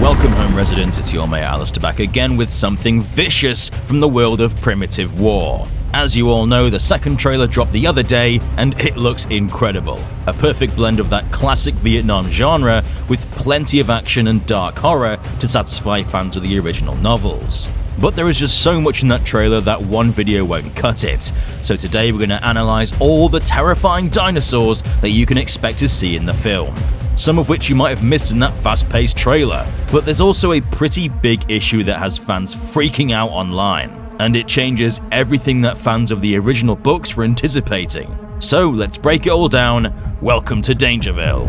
Welcome home, residents. It's your Mayor Alistair back again with something vicious from the world of primitive war. As you all know, the second trailer dropped the other day, and it looks incredible. A perfect blend of that classic Vietnam genre with plenty of action and dark horror to satisfy fans of the original novels. But there is just so much in that trailer that one video won't cut it. So today we're going to analyze all the terrifying dinosaurs that you can expect to see in the film. Some of which you might have missed in that fast-paced trailer. But there's also a pretty big issue that has fans freaking out online. And it changes everything that fans of the original books were anticipating. So let's break it all down. Welcome to Dangerville.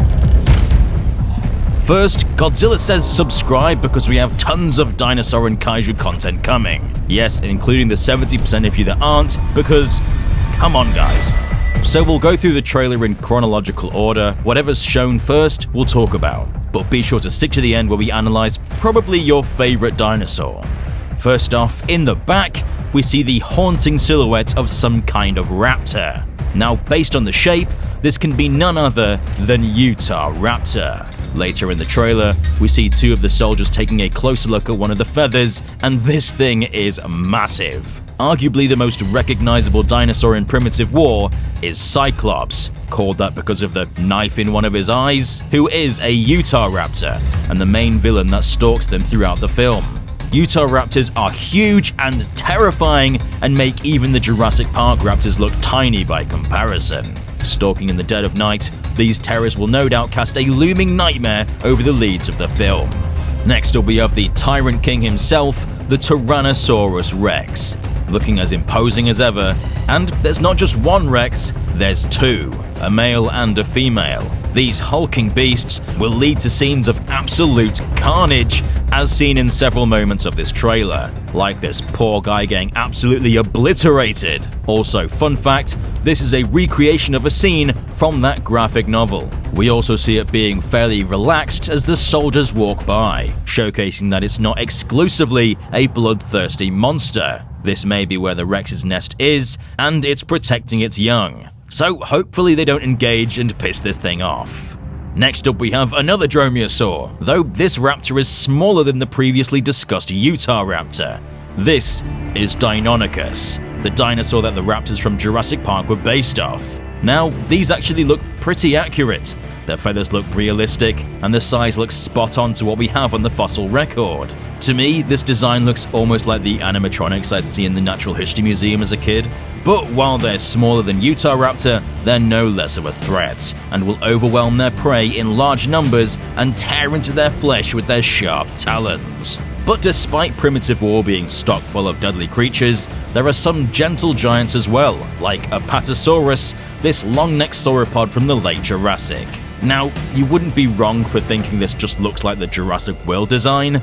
First, Godzilla says subscribe because we have tons of dinosaur and kaiju content coming. Yes, including the 70% of you that aren't, because come on guys. So we'll go through the trailer in chronological order. Whatever's shown first, we'll talk about. But be sure to stick to the end where we analyze probably your favorite dinosaur. First off, in the back, we see the haunting silhouette of some kind of raptor. Now, based on the shape, this can be none other than Utah Raptor. Later in the trailer, we see two of the soldiers taking a closer look at one of the feathers, and this thing is massive. Arguably the most recognizable dinosaur in primitive war is Cyclops, called that because of the knife in one of his eyes, who is a Utah Raptor, and the main villain that stalks them throughout the film. Utah Raptors are huge and terrifying and make even the Jurassic Park Raptors look tiny by comparison. Stalking in the dead of night, these terrors will no doubt cast a looming nightmare over the leads of the film. Next up we have the Tyrant King himself, the Tyrannosaurus Rex, looking as imposing as ever, and there's not just one Rex, there's two, a male and a female. These hulking beasts will lead to scenes of absolute carnage, as seen in several moments of this trailer, like this poor guy getting absolutely obliterated. Also, fun fact, this is a recreation of a scene from that graphic novel. We also see it being fairly relaxed as the soldiers walk by, showcasing that it's not exclusively a bloodthirsty monster. This may be where the Rex's nest is, and it's protecting its young. So hopefully they don't engage and piss this thing off. Next up we have another dromaeosaur, though this raptor is smaller than the previously discussed Utah Raptor. This is Deinonychus, the dinosaur that the raptors from Jurassic Park were based off. Now, these actually look pretty accurate. Their feathers look realistic, and the size looks spot on to what we have on the fossil record. To me, this design looks almost like the animatronics I'd see in the Natural History Museum as a kid. But while they're smaller than Utah Raptor, they're no less of a threat, and will overwhelm their prey in large numbers and tear into their flesh with their sharp talons. But despite primitive war being stock full of deadly creatures, there are some gentle giants as well, like Apatosaurus, this long-necked sauropod from the late Jurassic. Now, you wouldn't be wrong for thinking this just looks like the Jurassic World design,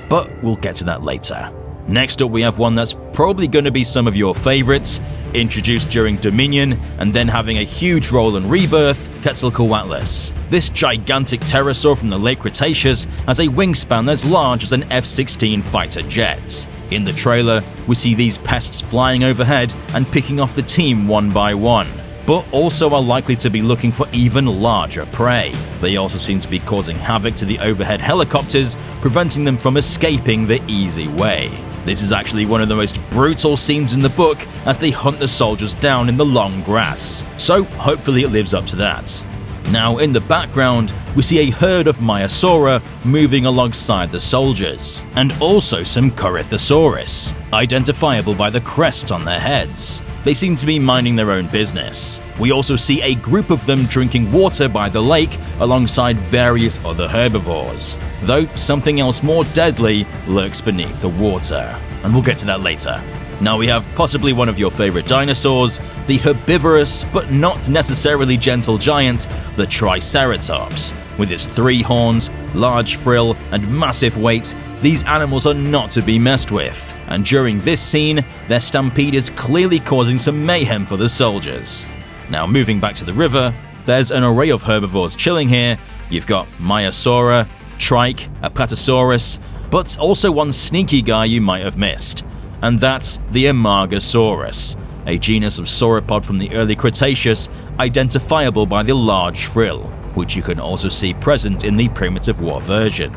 but we'll get to that later. Next up we have one that's probably going to be some of your favorites, introduced during Dominion and then having a huge role in Rebirth, Quetzalcoatlus. This gigantic pterosaur from the late Cretaceous has a wingspan as large as an F-16 fighter jet. In the trailer, we see these pests flying overhead and picking off the team one by one, but also are likely to be looking for even larger prey. They also seem to be causing havoc to the overhead helicopters, preventing them from escaping the easy way. This is actually one of the most brutal scenes in the book as they hunt the soldiers down in the long grass, so hopefully it lives up to that. Now in the background, we see a herd of Maiasaura moving alongside the soldiers, and also some Corythosaurus, identifiable by the crests on their heads. They seem to be minding their own business. We also see a group of them drinking water by the lake alongside various other herbivores, though something else more deadly lurks beneath the water, and we'll get to that later. Now we have possibly one of your favorite dinosaurs, the herbivorous but not necessarily gentle giant, the Triceratops. With its 3 horns, large frill, and massive weight, these animals are not to be messed with, and during this scene, their stampede is clearly causing some mayhem for the soldiers. Now moving back to the river, there's an array of herbivores chilling here. You've got Maiasaura, Trike, Apatosaurus, but also one sneaky guy you might have missed, and that's the Amargasaurus, a genus of sauropod from the early Cretaceous identifiable by the large frill, which you can also see present in the Primitive War version.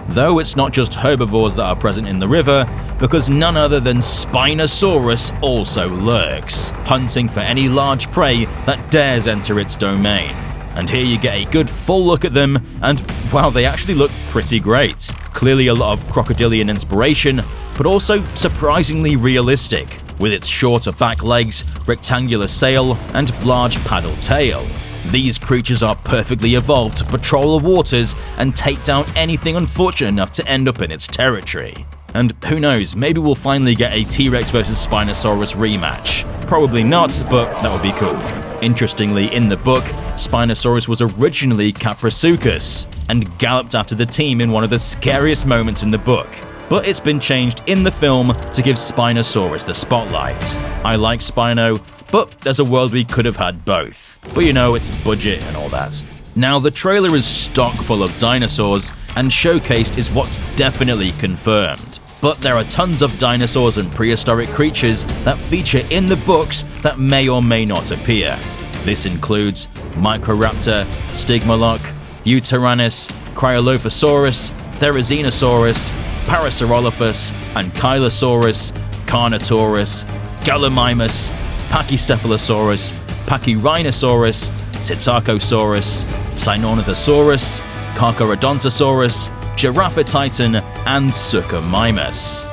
Though it's not just herbivores that are present in the river, because none other than Spinosaurus also lurks, hunting for any large prey that dares enter its domain. And here you get a good full look at them, and wow, they actually look pretty great. Clearly a lot of crocodilian inspiration, but also surprisingly realistic, with its shorter back legs, rectangular sail, and large paddle tail. These creatures are perfectly evolved to patrol the waters and take down anything unfortunate enough to end up in its territory. And who knows, maybe we'll finally get a T-Rex vs Spinosaurus rematch. Probably not, but that would be cool. Interestingly, in the book, Spinosaurus was originally Caprisuchus and galloped after the team in one of the scariest moments in the book. But it's been changed in the film to give Spinosaurus the spotlight. I like Spino, but there's a world we could have had both. But you know, it's budget and all that. Now, the trailer is stock full of dinosaurs, and showcased is what's definitely confirmed. But there are tons of dinosaurs and prehistoric creatures that feature in the books that may or may not appear. This includes Microraptor, Stigmaloch, Eutyrannus, Cryolophosaurus, Therizinosaurus, Parasaurolophus, Ankylosaurus, Carnotaurus, Gallimimus, Pachycephalosaurus, Pachyrhinosaurus, Psittacosaurus, Sinornithosaurus, Carcharodontosaurus, Giraffatitan, and Suchomimus.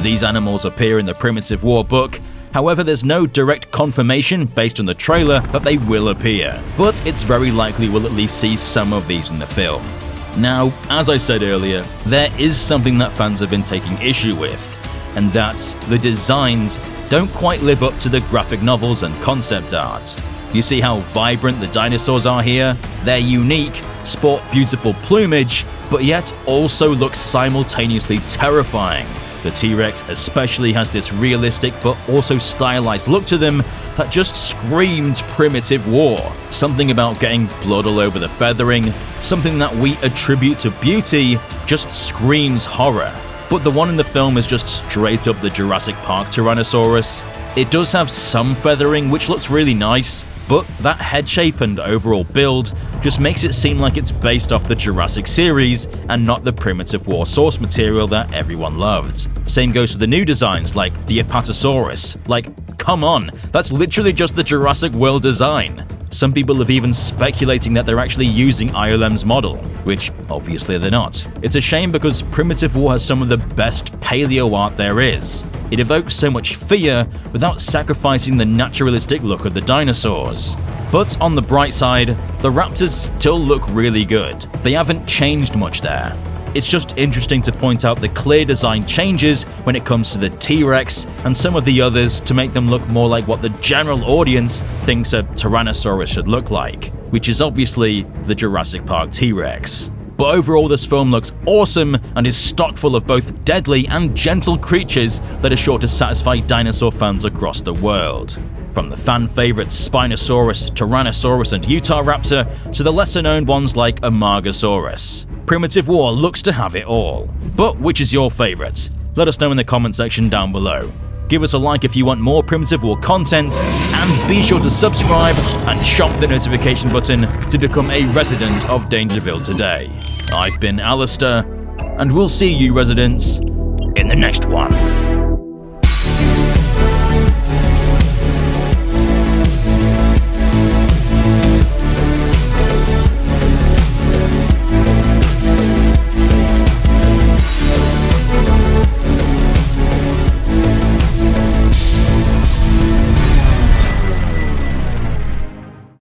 These animals appear in the Primitive War book, however there's no direct confirmation based on the trailer that they will appear, but it's very likely we'll at least see some of these in the film. Now, as I said earlier, there is something that fans have been taking issue with, and that's the designs don't quite live up to the graphic novels and concept art. You see how vibrant the dinosaurs are here? They're unique, sport beautiful plumage, but yet also look simultaneously terrifying. The T-Rex especially has this realistic but also stylized look to them that just screamed primitive war. Something about getting blood all over the feathering, something that we attribute to beauty, just screams horror. But the one in the film is just straight up the Jurassic Park Tyrannosaurus. It does have some feathering which looks really nice, but that head shape and overall build just makes it seem like it's based off the Jurassic series and not the Primitive War source material that everyone loved. Same goes for the new designs like the Apatosaurus. Like, come on, that's literally just the Jurassic World design. Some people have even speculating that they're actually using ILM's model, which obviously they're not. It's a shame because Primitive War has some of the best paleo art there is. It evokes so much fear without sacrificing the naturalistic look of the dinosaurs. But on the bright side, the raptors still look really good. They haven't changed much there. It's just interesting to point out the clear design changes when it comes to the T-Rex and some of the others to make them look more like what the general audience thinks a Tyrannosaurus should look like, which is obviously the Jurassic Park T-Rex. But overall, this film looks awesome and is stock full of both deadly and gentle creatures that are sure to satisfy dinosaur fans across the world. From the fan favorites Spinosaurus, Tyrannosaurus, and Utahraptor to the lesser known ones like Amargasaurus. Primitive War looks to have it all. But which is your favorite? Let us know in the comment section down below. Give us a like if you want more Primitive War content, and be sure to subscribe and chomp the notification button to become a resident of Dangerville today. I've been Alistair, and we'll see you residents in the next one.